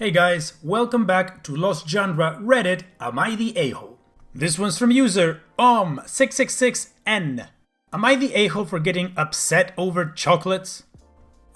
Hey guys, welcome back to Lost Genre Reddit, Am I the A-hole? This one's from user Om666N. Am I the a-hole for getting upset over chocolates?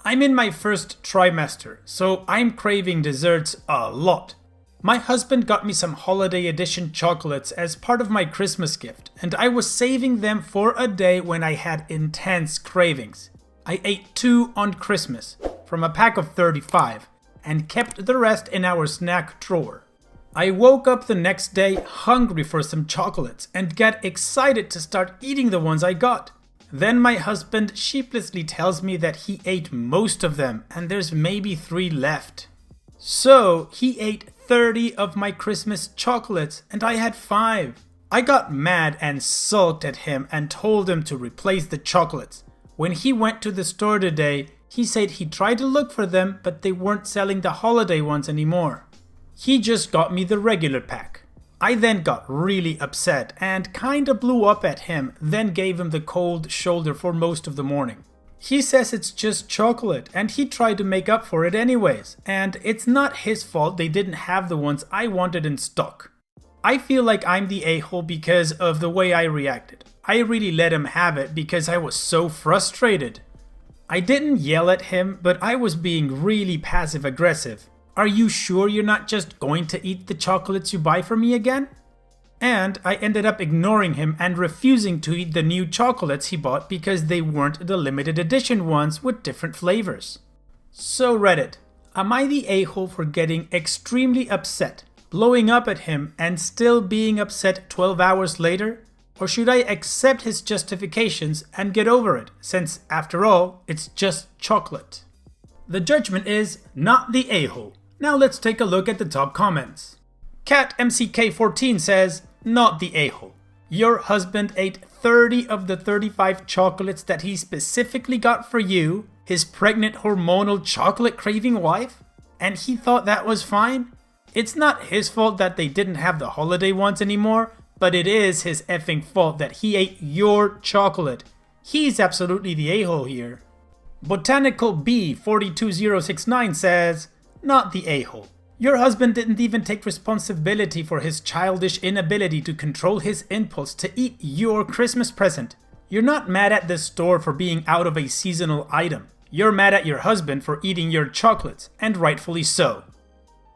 I'm in my first trimester, so I'm craving desserts a lot. My husband got me some holiday edition chocolates as part of my Christmas gift, and I was saving them for a day when I had intense cravings. I ate 2 on Christmas, from a pack of 35, and kept the rest in our snack drawer. I woke up the next day hungry for some chocolates and got excited to start eating the ones I got. Then my husband sheepishly tells me that he ate most of them and there's maybe 3 left. So he ate 30 of my Christmas chocolates and I had 5. I got mad and sulked at him and told him to replace the chocolates. When he went to the store today, he said he tried to look for them, but they weren't selling the holiday ones anymore. He just got me the regular pack. I then got really upset and kinda blew up at him, then gave him the cold shoulder for most of the morning. He says it's just chocolate and he tried to make up for it anyways, and it's not his fault they didn't have the ones I wanted in stock. I feel like I'm the a-hole because of the way I reacted. I really let him have it because I was so frustrated. I didn't yell at him, but I was being really passive-aggressive. Are you sure you're not just going to eat the chocolates you buy for me again? And I ended up ignoring him and refusing to eat the new chocolates he bought because they weren't the limited edition ones with different flavors. So Reddit, am I the a-hole for getting extremely upset, blowing up at him, and still being upset 12 hours later? Or should I accept his justifications and get over it, since, after all, it's just chocolate? The judgment is not the a-hole. Now let's take a look at the top comments. CatMCK14 says, not the a-hole. Your husband ate 30 of the 35 chocolates that he specifically got for you, his pregnant hormonal chocolate craving wife, and he thought that was fine? It's not his fault that they didn't have the holiday ones anymore, but it is his effing fault that he ate your chocolate. He's absolutely the a-hole here. Botanical B 42069 says, not the a-hole. Your husband didn't even take responsibility for his childish inability to control his impulse to eat your Christmas present. You're not mad at the store for being out of a seasonal item. You're mad at your husband for eating your chocolates, and rightfully so.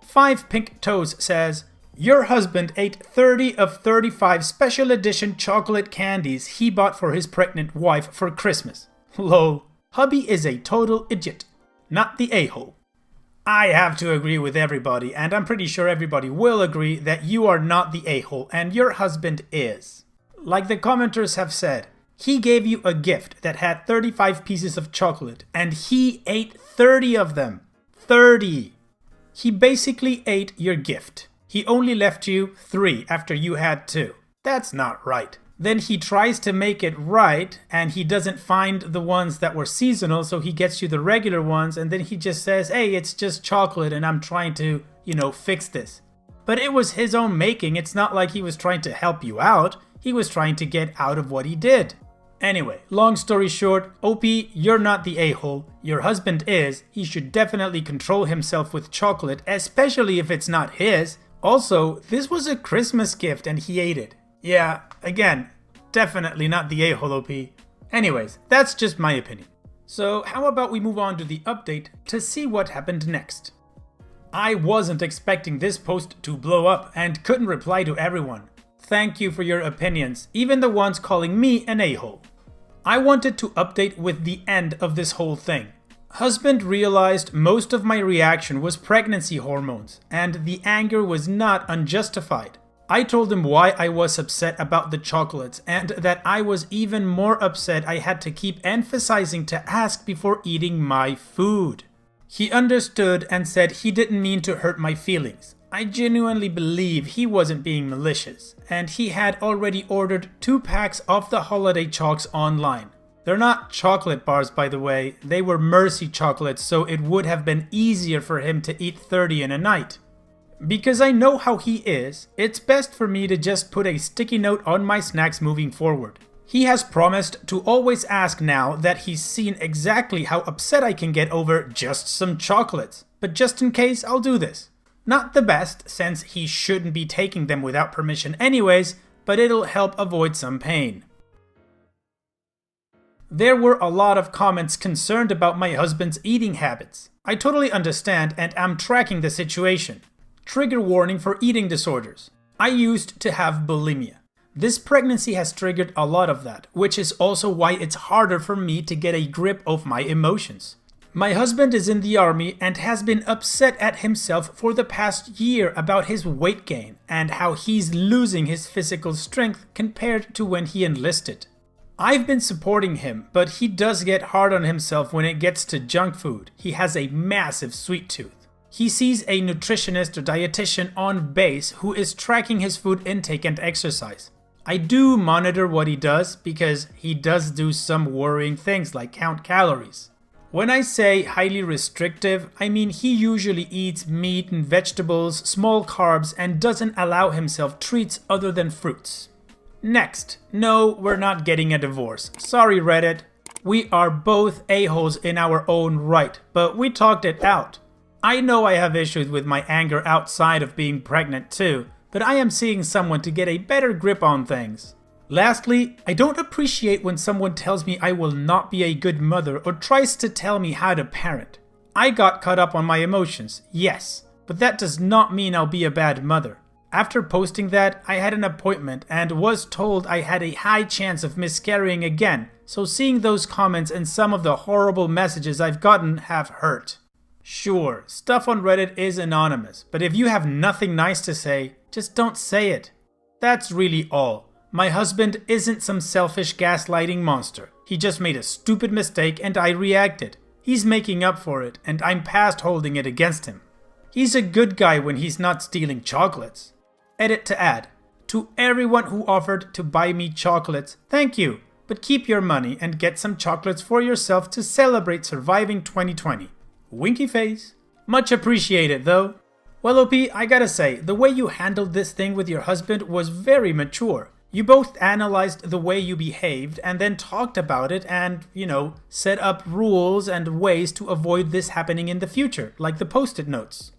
5 Pink Toes says, your husband ate 30 of 35 special edition chocolate candies he bought for his pregnant wife for Christmas. Lol, hubby is a total idiot, not the a-hole. I have to agree with everybody, and I'm pretty sure everybody will agree that you are not the a-hole and your husband is. Like the commenters have said, he gave you a gift that had 35 pieces of chocolate and he ate 30 of them. 30! He basically ate your gift. He only left you 3 after you had 2. That's not right. Then he tries to make it right and he doesn't find the ones that were seasonal, so he gets you the regular ones and then he just says, hey, it's just chocolate and I'm trying to, fix this. But it was his own making. It's not like he was trying to help you out. He was trying to get out of what he did. Anyway, long story short, OP, you're not the a-hole. Your husband is. He should definitely control himself with chocolate, especially if it's not his. Also, this was a Christmas gift and he ate it. Yeah, again, definitely not the a-hole OP. Anyways, that's just my opinion. So how about we move on to the update to see what happened next. I wasn't expecting this post to blow up and couldn't reply to everyone. Thank you for your opinions, even the ones calling me an a-hole. I wanted to update with the end of this whole thing. Husband realized most of my reaction was pregnancy hormones, and the anger was not unjustified. I told him why I was upset about the chocolates, and that I was even more upset I had to keep emphasizing to ask before eating my food. He understood and said he didn't mean to hurt my feelings. I genuinely believe he wasn't being malicious, and he had already ordered 2 packs of the holiday chalks online. They're not chocolate bars, by the way. They were Mercy chocolates, so it would have been easier for him to eat 30 in a night. Because I know how he is, it's best for me to just put a sticky note on my snacks moving forward. He has promised to always ask now that he's seen exactly how upset I can get over just some chocolates. But just in case, I'll do this. Not the best, since he shouldn't be taking them without permission anyways, but it'll help avoid some pain. There were a lot of comments concerned about my husband's eating habits. I totally understand and am tracking the situation. Trigger warning for eating disorders. I used to have bulimia. This pregnancy has triggered a lot of that, which is also why it's harder for me to get a grip of my emotions. My husband is in the army and has been upset at himself for the past year about his weight gain and how he's losing his physical strength compared to when he enlisted. I've been supporting him, but he does get hard on himself when it gets to junk food. He has a massive sweet tooth. He sees a nutritionist or dietitian on base who is tracking his food intake and exercise. I do monitor what he does because he does do some worrying things like count calories. When I say highly restrictive, I mean he usually eats meat and vegetables, small carbs, and doesn't allow himself treats other than fruits. Next, no, we're not getting a divorce. Sorry, Reddit. We are both a-holes in our own right, but we talked it out. I know I have issues with my anger outside of being pregnant too, but I am seeing someone to get a better grip on things. Lastly, I don't appreciate when someone tells me I will not be a good mother or tries to tell me how to parent. I got caught up on my emotions, yes, but that does not mean I'll be a bad mother. After posting that, I had an appointment and was told I had a high chance of miscarrying again, so seeing those comments and some of the horrible messages I've gotten have hurt. Sure, stuff on Reddit is anonymous, but if you have nothing nice to say, just don't say it. That's really all. My husband isn't some selfish gaslighting monster. He just made a stupid mistake and I reacted. He's making up for it and I'm past holding it against him. He's a good guy when he's not stealing chocolates. Edit to add. To everyone who offered to buy me chocolates, thank you, but keep your money and get some chocolates for yourself to celebrate surviving 2020. Winky face. Much appreciated though. Well, OP, I gotta say, the way you handled this thing with your husband was very mature. You both analyzed the way you behaved and then talked about it and, set up rules and ways to avoid this happening in the future, like the post-it notes.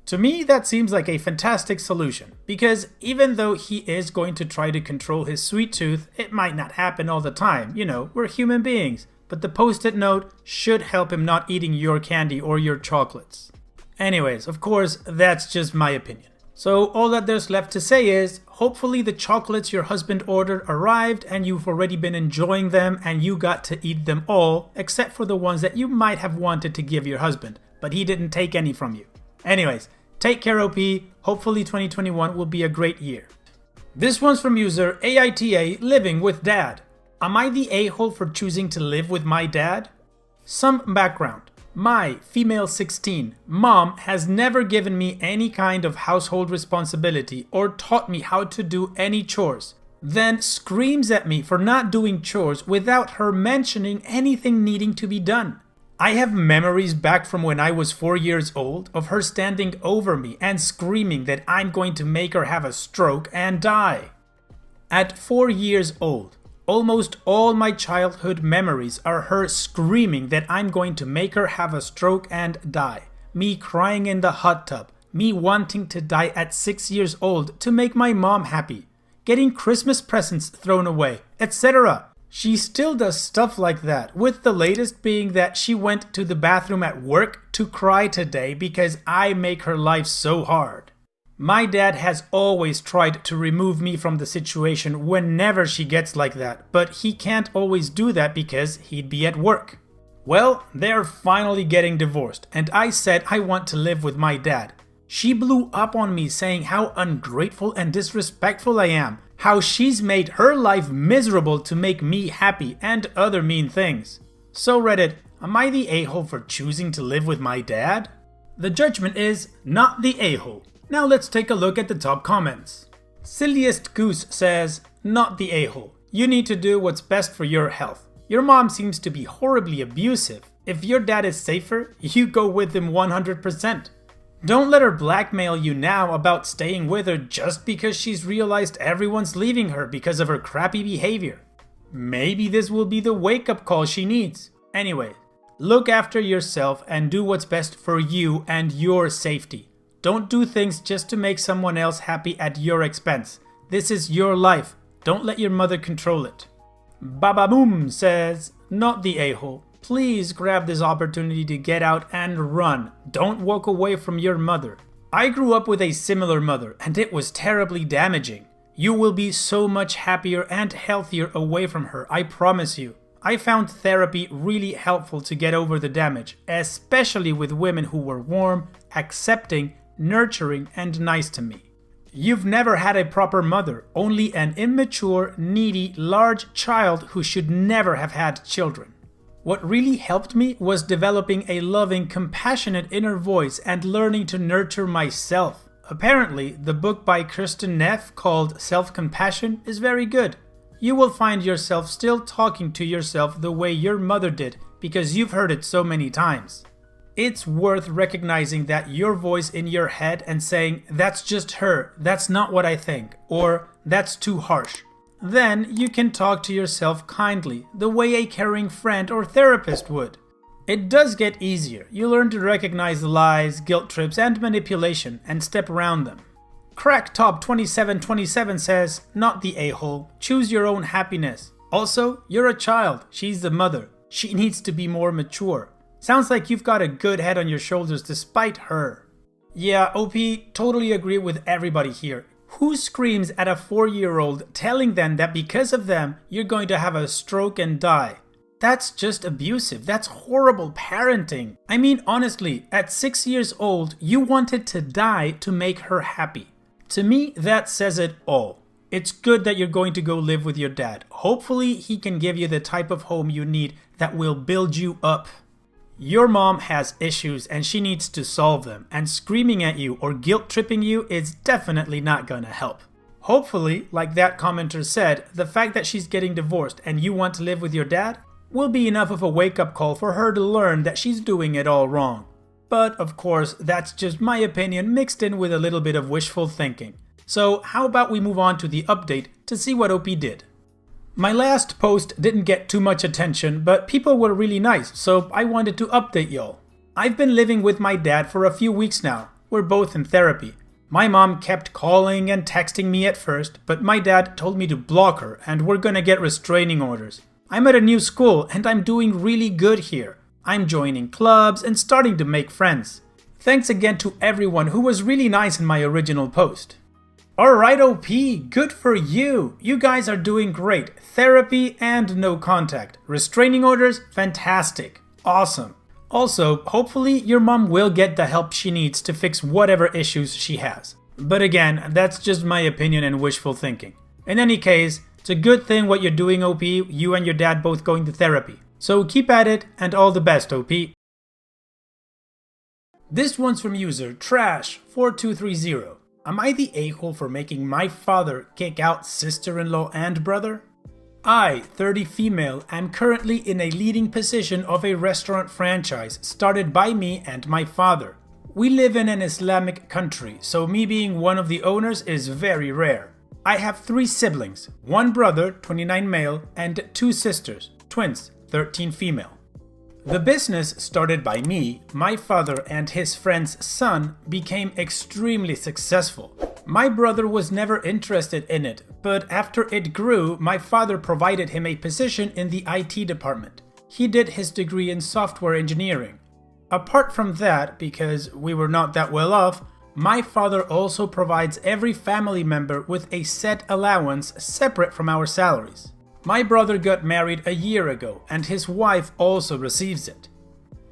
To me, that seems like a fantastic solution, because even though he is going to try to control his sweet tooth, it might not happen all the time, we're human beings, but the post-it note should help him not eating your candy or your chocolates. Anyways, of course, that's just my opinion. So all that there's left to say is, hopefully the chocolates your husband ordered arrived and you've already been enjoying them and you got to eat them all, except for the ones that you might have wanted to give your husband, but he didn't take any from you. Anyways, take care, OP. Hopefully 2021 will be a great year. This one's from user AITA Living with Dad. Am I the a-hole for choosing to live with my dad? Some background. My female 16 mom has never given me any kind of household responsibility or taught me how to do any chores, then screams at me for not doing chores without her mentioning anything needing to be done. I have memories back from when I was 4 years old of her standing over me and screaming that I'm going to make her have a stroke and die. At 4 years old, almost all my childhood memories are her screaming that I'm going to make her have a stroke and die. Me crying in the hot tub. Me wanting to die at 6 years old to make my mom happy. Getting Christmas presents thrown away, etc. She still does stuff like that, with the latest being that she went to the bathroom at work to cry today because I make her life so hard. My dad has always tried to remove me from the situation whenever she gets like that, but he can't always do that because he'd be at work. Well, they're finally getting divorced, and I said I want to live with my dad. She blew up on me saying how ungrateful and disrespectful I am, how she's made her life miserable to make me happy, and other mean things. So Reddit, am I the a-hole for choosing to live with my dad? The judgment is not the a-hole. Now let's take a look at the top comments. Silliest Goose says, not the a-hole. You need to do what's best for your health. Your mom seems to be horribly abusive. If your dad is safer, you go with him 100%. Don't let her blackmail you now about staying with her just because she's realized everyone's leaving her because of her crappy behavior. Maybe this will be the wake-up call she needs. Anyway, look after yourself and do what's best for you and your safety. Don't do things just to make someone else happy at your expense. This is your life. Don't let your mother control it. Bababoom says, not the a-hole. Please grab this opportunity to get out and run. Don't walk away from your mother. I grew up with a similar mother, and it was terribly damaging. You will be so much happier and healthier away from her, I promise you. I found therapy really helpful to get over the damage, especially with women who were warm, accepting, nurturing, and nice to me. You've never had a proper mother, only an immature, needy, large child who should never have had children. What really helped me was developing a loving, compassionate inner voice and learning to nurture myself. Apparently, the book by Kristin Neff called Self-Compassion is very good. You will find yourself still talking to yourself the way your mother did because you've heard it so many times. It's worth recognizing that your voice in your head and saying, that's just her, that's not what I think, or that's too harsh. Then you can talk to yourself kindly, the way a caring friend or therapist would. It does get easier. You learn to recognize lies, guilt trips, and manipulation, and step around them. CrackTop2727 says, not the a-hole, choose your own happiness. Also, you're a child, she's the mother. She needs to be more mature. Sounds like you've got a good head on your shoulders despite her. Yeah, OP, totally agree with everybody here. Who screams at a 4-year-old telling them that because of them, you're going to have a stroke and die? That's just abusive. That's horrible parenting. I mean, honestly, at 6 years old, you wanted to die to make her happy. To me, that says it all. It's good that you're going to go live with your dad. Hopefully, he can give you the type of home you need that will build you up. Your mom has issues and she needs to solve them, and screaming at you or guilt-tripping you is definitely not gonna help. Hopefully, like that commenter said, the fact that she's getting divorced and you want to live with your dad will be enough of a wake-up call for her to learn that she's doing it all wrong. But of course, that's just my opinion mixed in with a little bit of wishful thinking. So how about we move on to the update to see what OP did. My last post didn't get too much attention, but people were really nice, so I wanted to update y'all. I've been living with my dad for a few weeks now. We're both in therapy. My mom kept calling and texting me at first, but my dad told me to block her and we're gonna get restraining orders. I'm at a new school and I'm doing really good here. I'm joining clubs and starting to make friends. Thanks again to everyone who was really nice in my original post. Alright OP, good for you! You guys are doing great. Therapy and no contact. Restraining orders, fantastic. Awesome. Also, hopefully your mom will get the help she needs to fix whatever issues she has. But again, that's just my opinion and wishful thinking. In any case, it's a good thing what you're doing OP, you and your dad both going to therapy. So keep at it and all the best OP. This one's from user Trash4230. Am I the a-hole for making my father kick out sister-in-law and brother? I, 30 female, am currently in a leading position of a restaurant franchise started by me and my father. We live in an Islamic country, so me being one of the owners is very rare. I have 3 siblings, 1 brother, 29 male, and 2 sisters, twins, 13 female. The business started by me, my father, and his friend's son became extremely successful. My brother was never interested in it, but after it grew, my father provided him a position in the IT department. He did his degree in software engineering. Apart from that, because we were not that well off, my father also provides every family member with a set allowance separate from our salaries. My brother got married a year ago and his wife also receives it.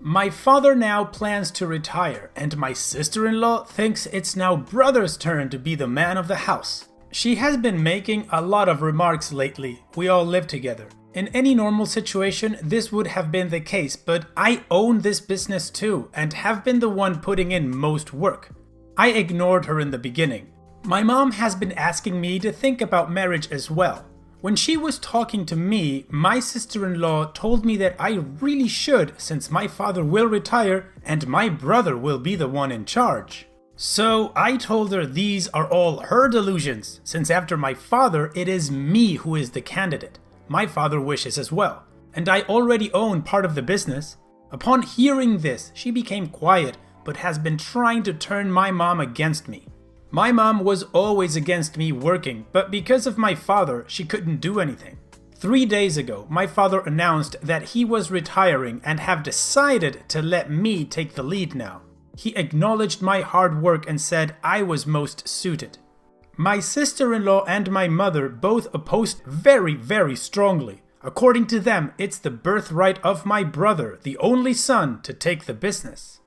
My father now plans to retire and my sister-in-law thinks it's now brother's turn to be the man of the house. She has been making a lot of remarks lately. We all live together. In any normal situation, this would have been the case, but I own this business too and have been the one putting in most work. I ignored her in the beginning. My mom has been asking me to think about marriage as well. When she was talking to me, my sister-in-law told me that I really should since my father will retire and my brother will be the one in charge. So I told her these are all her delusions, since after my father it is me who is the candidate. My father wishes as well, and I already own part of the business. Upon hearing this, she became quiet, but has been trying to turn my mom against me. My mom was always against me working, but because of my father, she couldn't do anything. 3 days ago, my father announced that he was retiring and have decided to let me take the lead now. He acknowledged my hard work and said I was most suited. My sister-in-law and my mother both opposed very strongly. According to them, it's the birthright of my brother, the only son, to take the business.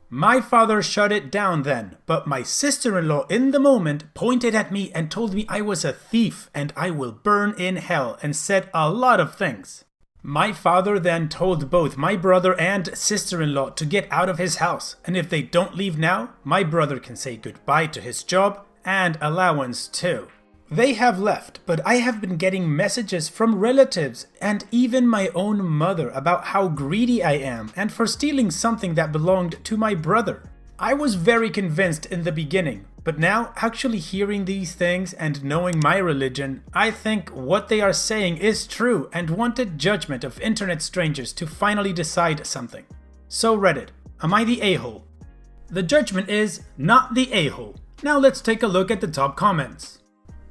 My father shut it down then, but my sister-in-law in the moment pointed at me and told me I was a thief and I will burn in hell and said a lot of things. My father then told both my brother and sister-in-law to get out of his house, and if they don't leave now, my brother can say goodbye to his job and allowance too. They have left, but I have been getting messages from relatives and even my own mother about how greedy I am and for stealing something that belonged to my brother. I was very convinced in the beginning, but now actually hearing these things and knowing my religion, I think what they are saying is true and wanted judgment of internet strangers to finally decide something. So Reddit, am I the a-hole? The judgment is not the a-hole. Now let's take a look at the top comments.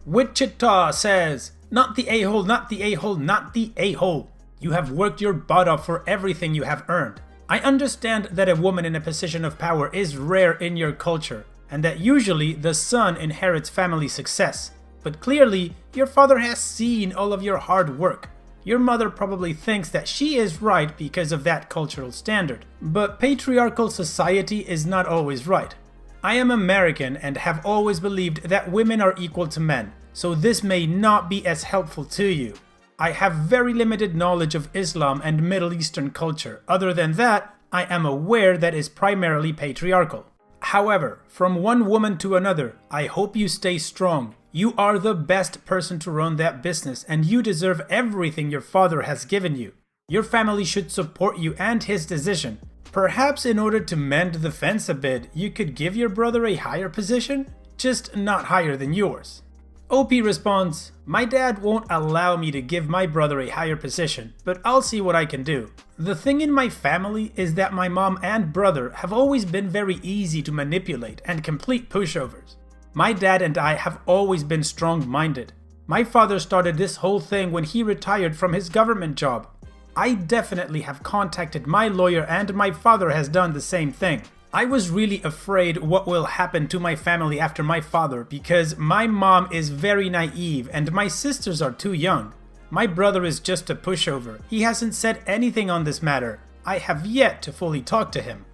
Wichita says, not the a-hole, not the a-hole, not the a-hole. You have worked your butt off for everything you have earned. I understand that a woman in a position of power is rare in your culture, and that usually the son inherits family success. But clearly, your father has seen all of your hard work. Your mother probably thinks that she is right because of that cultural standard. But patriarchal society is not always right. I am American and have always believed that women are equal to men, so this may not be as helpful to you. I have very limited knowledge of Islam and Middle Eastern culture. Other than that, I am aware that is primarily patriarchal. However, from one woman to another, I hope you stay strong. You are the best person to run that business and you deserve everything your father has given you. Your family should support you and his decision. Perhaps in order to mend the fence a bit, you could give your brother a higher position, just not higher than yours. OP responds, my dad won't allow me to give my brother a higher position, but I'll see what I can do. The thing in my family is that my mom and brother have always been very easy to manipulate and complete pushovers. My dad and I have always been strong-minded. My father started this whole thing when he retired from his government job. I definitely have contacted my lawyer and my father has done the same thing. I was really afraid what will happen to my family after my father because my mom is very naive and my sisters are too young. My brother is just a pushover. He hasn't said anything on this matter. I have yet to fully talk to him.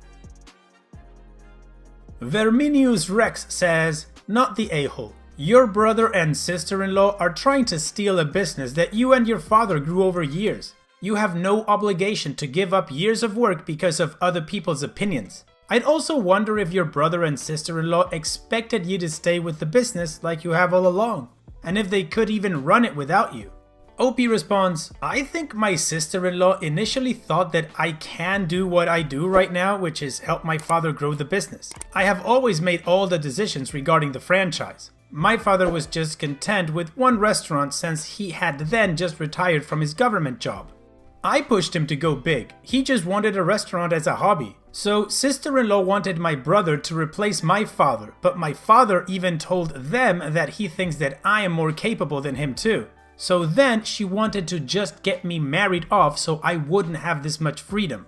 Verminius Rex says, not the a-hole. Your brother and sister-in-law are trying to steal a business that you and your father grew over years. You have no obligation to give up years of work because of other people's opinions. I'd also wonder if your brother and sister-in-law expected you to stay with the business like you have all along, and if they could even run it without you. OP responds, I think my sister-in-law initially thought that I can do what I do right now, which is help my father grow the business. I have always made all the decisions regarding the franchise. My father was just content with one restaurant since he had then just retired from his government job. I pushed him to go big. He just wanted a restaurant as a hobby. So sister-in-law wanted my brother to replace my father, but my father even told them that he thinks that I am more capable than him too. So then she wanted to just get me married off so I wouldn't have this much freedom.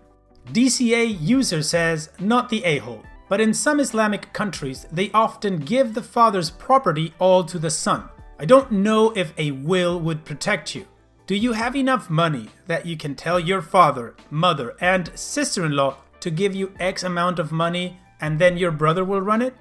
DCA user says, not the a-hole, but in some Islamic countries they often give the father's property all to the son. I don't know if a will would protect you. Do you have enough money that you can tell your father, mother, and sister-in-law to give you X amount of money and then your brother will run it?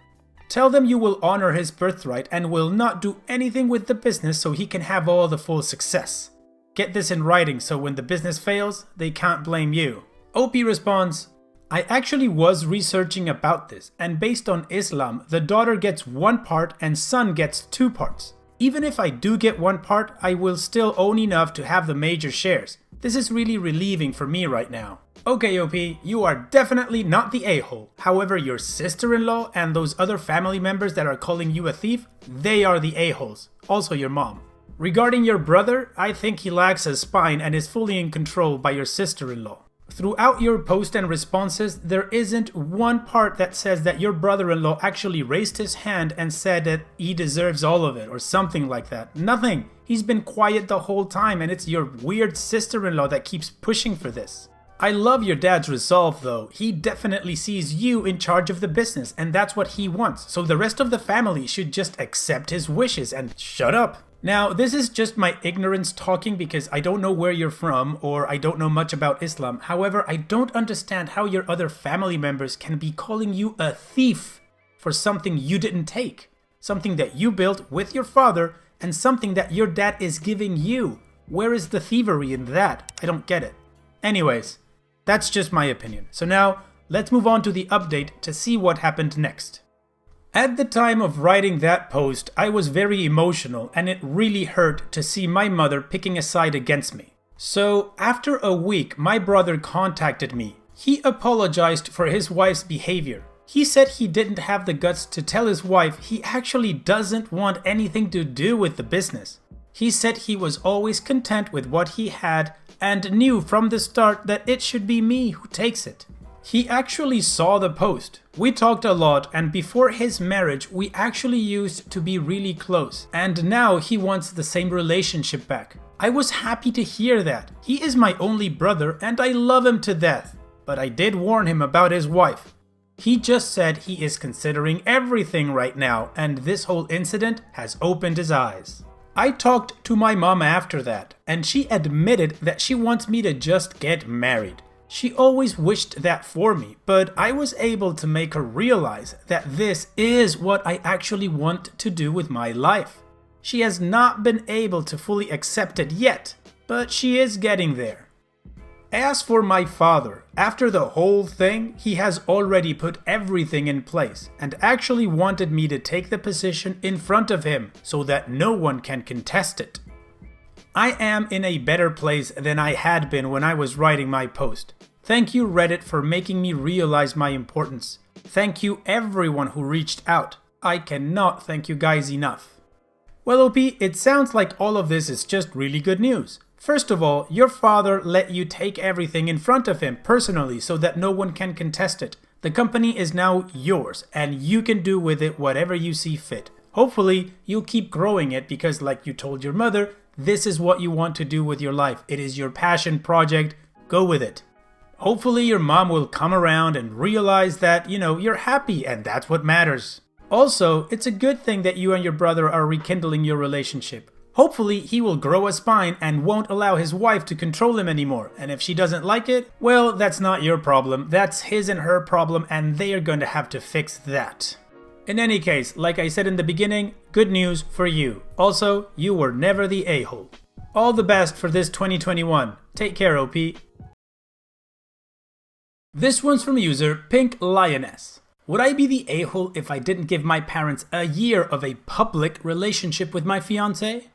Tell them you will honor his birthright and will not do anything with the business so he can have all the full success. Get this in writing so when the business fails, they can't blame you. OP responds, I actually was researching about this and based on Islam, the daughter gets one part and son gets 2 parts. Even if I do get one part, I will still own enough to have the major shares. This is really relieving for me right now. Okay OP, you are definitely not the a-hole. However, your sister-in-law and those other family members that are calling you a thief, they are the a-holes. Also your mom. Regarding your brother, I think he lacks a spine and is fully in control by your sister-in-law. Throughout your post and responses, there isn't one part that says that your brother-in-law actually raised his hand and said that he deserves all of it or something like that. Nothing. He's been quiet the whole time, and it's your weird sister-in-law that keeps pushing for this. I love your dad's resolve though. He definitely sees you in charge of the business, and that's what he wants. So the rest of the family should just accept his wishes and shut up. Now, this is just my ignorance talking because I don't know where you're from or I don't know much about Islam. However, I don't understand how your other family members can be calling you a thief for something you didn't take. Something that you built with your father and something that your dad is giving you. Where is the thievery in that? I don't get it. Anyways, that's just my opinion. So now, let's move on to the update to see what happened next. At the time of writing that post, I was very emotional and it really hurt to see my mother picking a side against me. So after a week, my brother contacted me. He apologized for his wife's behavior. He said he didn't have the guts to tell his wife he actually doesn't want anything to do with the business. He said he was always content with what he had and knew from the start that it should be me who takes it. He actually saw the post. We talked a lot, and before his marriage, we actually used to be really close. And now he wants the same relationship back. I was happy to hear that. He is my only brother, and I love him to death. But I did warn him about his wife. He just said he is considering everything right now, and this whole incident has opened his eyes. I talked to my mom after that, and she admitted that she wants me to just get married. She always wished that for me, but I was able to make her realize that this is what I actually want to do with my life. She has not been able to fully accept it yet, but she is getting there. As for my father, after the whole thing, he has already put everything in place and actually wanted me to take the position in front of him so that no one can contest it. I am in a better place than I had been when I was writing my post. Thank you Reddit for making me realize my importance. Thank you everyone who reached out. I cannot thank you guys enough. Well OP, it sounds like all of this is just really good news. First of all, your father let you take everything in front of him personally so that no one can contest it. The company is now yours and you can do with it whatever you see fit. Hopefully, you'll keep growing it because like you told your mother, this is what you want to do with your life. It is your passion project. Go with it. Hopefully your mom will come around and realize that, you're happy and that's what matters. Also, it's a good thing that you and your brother are rekindling your relationship. Hopefully he will grow a spine and won't allow his wife to control him anymore. And if she doesn't like it, well, that's not your problem. That's his and her problem and they are going to have to fix that. In any case, like I said in the beginning, good news for you. Also, you were never the a-hole. All the best for this 2021. Take care, OP. This one's from user Pink Lioness. Would I be the a-hole if I didn't give my parents a year of a public relationship with my fiancé?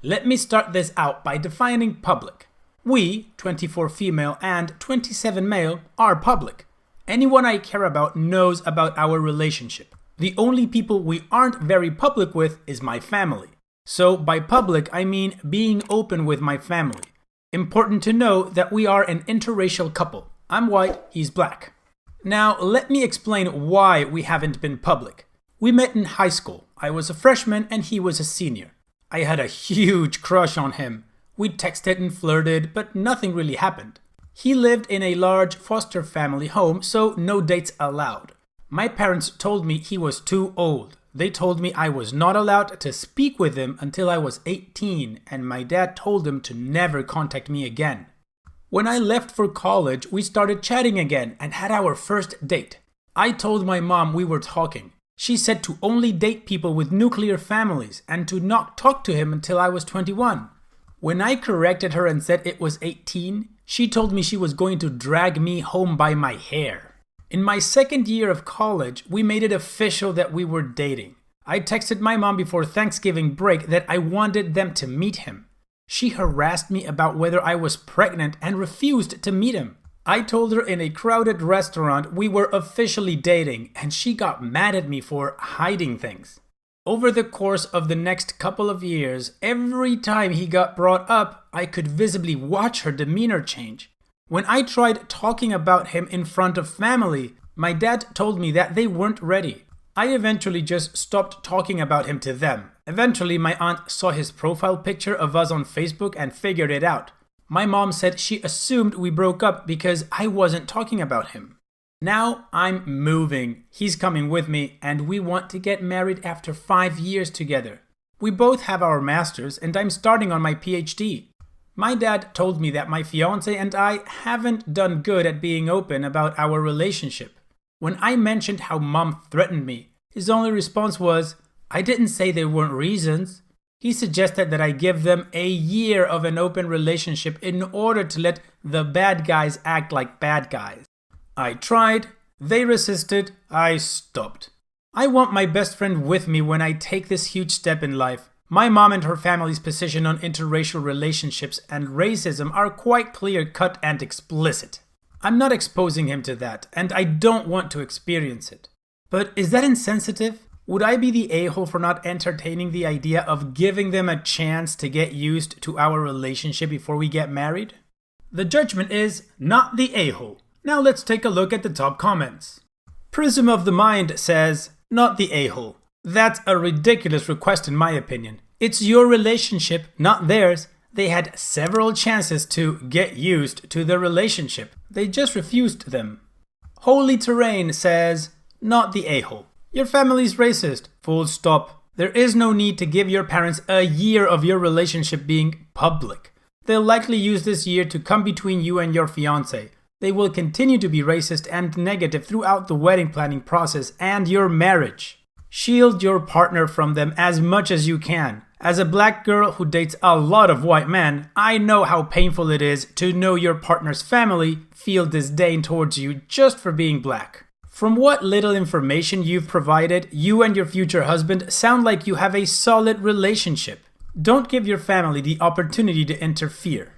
Let me start this out by defining public. We, 24 female and 27 male, are public. Anyone I care about knows about our relationship. The only people we aren't very public with is my family. So by public, I mean being open with my family. Important to know that we are an interracial couple. I'm white, he's black. Now, let me explain why we haven't been public. We met in high school. I was a freshman and he was a senior. I had a huge crush on him. We texted and flirted, but nothing really happened. He lived in a large foster family home, so no dates allowed. My parents told me he was too old. They told me I was not allowed to speak with him until I was 18, and my dad told him to never contact me again. When I left for college, we started chatting again and had our first date. I told my mom we were talking. She said to only date people with nuclear families and to not talk to him until I was 21. When I corrected her and said it was 18, she told me she was going to drag me home by my hair. In my second year of college, we made it official that we were dating. I texted my mom before Thanksgiving break that I wanted them to meet him. She harassed me about whether I was pregnant and refused to meet him. I told her in a crowded restaurant we were officially dating and she got mad at me for hiding things. Over the course of the next couple of years, every time he got brought up, I could visibly watch her demeanor change. When I tried talking about him in front of family, my dad told me that they weren't ready. I eventually just stopped talking about him to them. Eventually, my aunt saw his profile picture of us on Facebook and figured it out. My mom said she assumed we broke up because I wasn't talking about him. Now I'm moving. He's coming with me, and we want to get married after 5 years together. We both have our masters, and I'm starting on my PhD. My dad told me that my fiance and I haven't done good at being open about our relationship. When I mentioned how mom threatened me, his only response was, "I didn't say there weren't reasons." He suggested that I give them a year of an open relationship in order to let the bad guys act like bad guys. I tried, they resisted, I stopped. I want my best friend with me when I take this huge step in life. My mom and her family's position on interracial relationships and racism are quite clear-cut and explicit. I'm not exposing him to that, and I don't want to experience it. But is that insensitive? Would I be the a-hole for not entertaining the idea of giving them a chance to get used to our relationship before we get married? The judgment is not the a-hole. Now let's take a look at the top comments. Prism of the Mind says, not the a-hole. That's a ridiculous request in my opinion. It's your relationship, not theirs. They had several chances to get used to the relationship. They just refused them. Holy Terrain says, not the a-hole. Your family's racist. Full stop. There is no need to give your parents a year of your relationship being public. They'll likely use this year to come between you and your fiancé. They will continue to be racist and negative throughout the wedding planning process and your marriage. Shield your partner from them as much as you can. As a black girl who dates a lot of white men, I know how painful it is to know your partner's family feel disdain towards you just for being black. From what little information you've provided, you and your future husband sound like you have a solid relationship. Don't give your family the opportunity to interfere.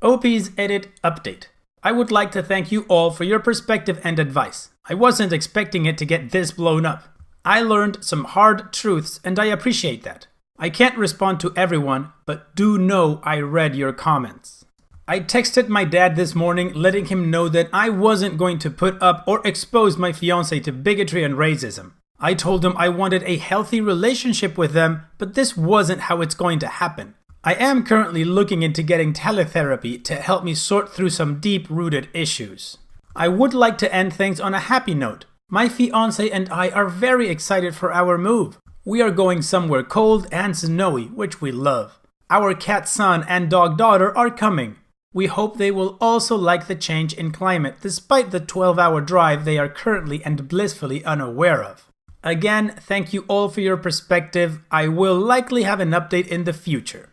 OP's Edit Update. I would like to thank you all for your perspective and advice. I wasn't expecting it to get this blown up. I learned some hard truths and I appreciate that. I can't respond to everyone, but do know I read your comments. I texted my dad this morning letting him know that I wasn't going to put up or expose my fiancé to bigotry and racism. I told him I wanted a healthy relationship with them, but this wasn't how it's going to happen. I am currently looking into getting teletherapy to help me sort through some deep-rooted issues. I would like to end things on a happy note. My fiancé and I are very excited for our move. We are going somewhere cold and snowy, which we love. Our cat son and dog daughter are coming. We hope they will also like the change in climate despite the 12-hour drive they are currently and blissfully unaware of. Again, thank you all for your perspective. I will likely have an update in the future.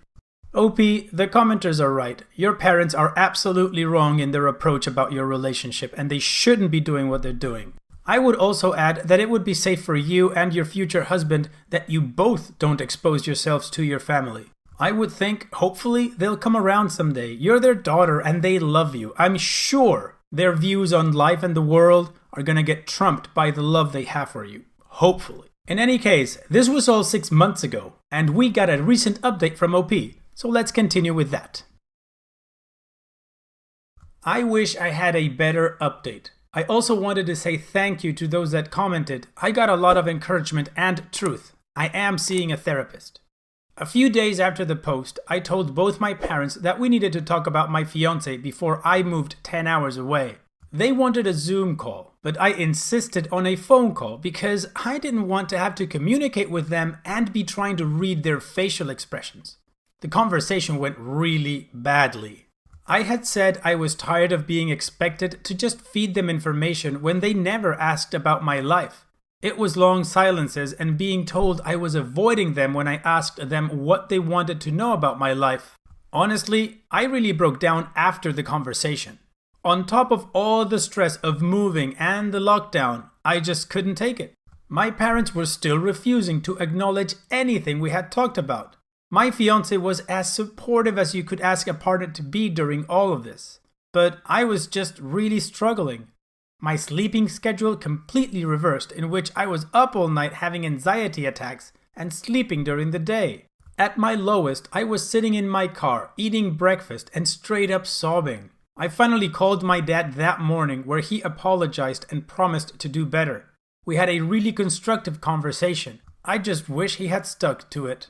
OP, the commenters are right. Your parents are absolutely wrong in their approach about your relationship and they shouldn't be doing what they're doing. I would also add that it would be safe for you and your future husband that you both don't expose yourselves to your family. I would think, hopefully, they'll come around someday. You're their daughter and they love you. I'm sure their views on life and the world are gonna get trumped by the love they have for you. Hopefully. In any case, this was all 6 months ago, and we got a recent update from OP, so let's continue with that. I wish I had a better update. I also wanted to say thank you to those that commented. I got a lot of encouragement and truth. I am seeing a therapist. A few days after the post, I told both my parents that we needed to talk about my fiancé before I moved 10 hours away. They wanted a Zoom call, but I insisted on a phone call because I didn't want to have to communicate with them and be trying to read their facial expressions. The conversation went really badly. I had said I was tired of being expected to just feed them information when they never asked about my life. It was long silences and being told I was avoiding them when I asked them what they wanted to know about my life. Honestly, I really broke down after the conversation. On top of all the stress of moving and the lockdown, I just couldn't take it. My parents were still refusing to acknowledge anything we had talked about. My fiancé was as supportive as you could ask a partner to be during all of this. But I was just really struggling. My sleeping schedule completely reversed, in which I was up all night having anxiety attacks and sleeping during the day. At my lowest, I was sitting in my car, eating breakfast and straight up sobbing. I finally called my dad that morning where he apologized and promised to do better. We had a really constructive conversation. I just wish he had stuck to it.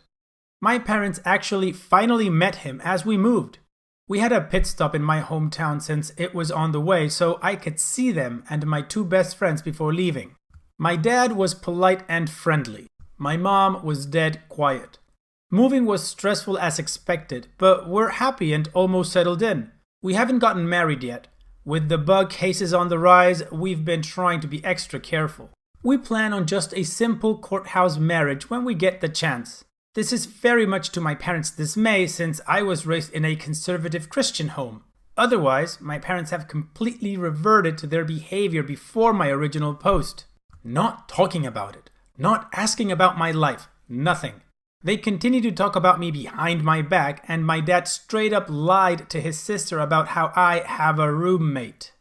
My parents actually finally met him as we moved. We had a pit stop in my hometown since it was on the way, so I could see them and my two best friends before leaving. My dad was polite and friendly. My mom was dead quiet. Moving was stressful as expected, but we're happy and almost settled in. We haven't gotten married yet. With the bug cases on the rise, we've been trying to be extra careful. We plan on just a simple courthouse marriage when we get the chance. This is very much to my parents' dismay since I was raised in a conservative Christian home. Otherwise, my parents have completely reverted to their behavior before my original post. Not talking about it, not asking about my life, nothing. They continue to talk about me behind my back, and my dad straight up lied to his sister about how I have a roommate.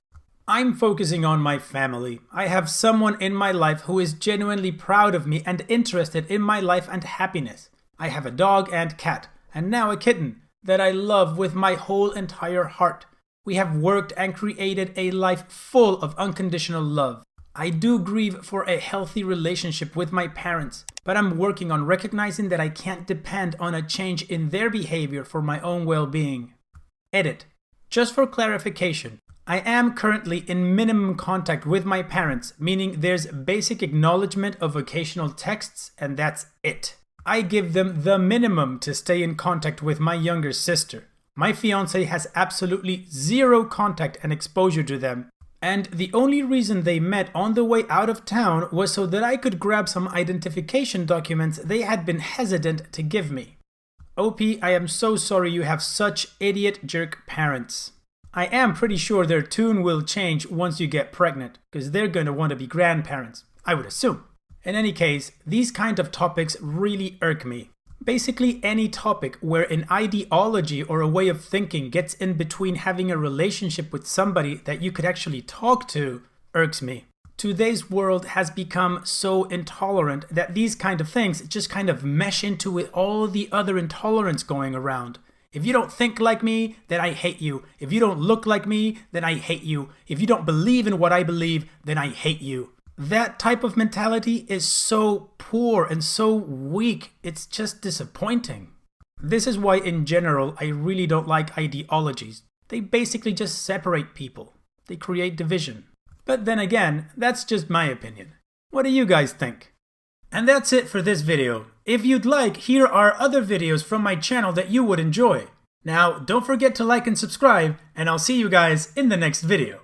I'm focusing on my family. I have someone in my life who is genuinely proud of me and interested in my life and happiness. I have a dog and cat, and now a kitten, that I love with my whole entire heart. We have worked and created a life full of unconditional love. I do grieve for a healthy relationship with my parents, but I'm working on recognizing that I can't depend on a change in their behavior for my own well-being. Edit. Just for clarification, I am currently in minimum contact with my parents, meaning there's basic acknowledgement of occasional texts, and that's it. I give them the minimum to stay in contact with my younger sister. My fiancé has absolutely zero contact and exposure to them, and the only reason they met on the way out of town was so that I could grab some identification documents they had been hesitant to give me. OP, I am so sorry you have such idiot jerk parents. I am pretty sure their tune will change once you get pregnant, because they're going to want to be grandparents, I would assume. In any case, these kind of topics really irk me. Basically any topic where an ideology or a way of thinking gets in between having a relationship with somebody that you could actually talk to irks me. Today's world has become so intolerant that these kind of things just kind of mesh into with all the other intolerance going around. If you don't think like me, then I hate you. If you don't look like me, then I hate you. If you don't believe in what I believe, then I hate you. That type of mentality is so poor and so weak, it's just disappointing. This is why in general I really don't like ideologies. They basically just separate people. They create division. But then again, that's just my opinion. What do you guys think? And that's it for this video. If you'd like, here are other videos from my channel that you would enjoy. Now, don't forget to like and subscribe, and I'll see you guys in the next video.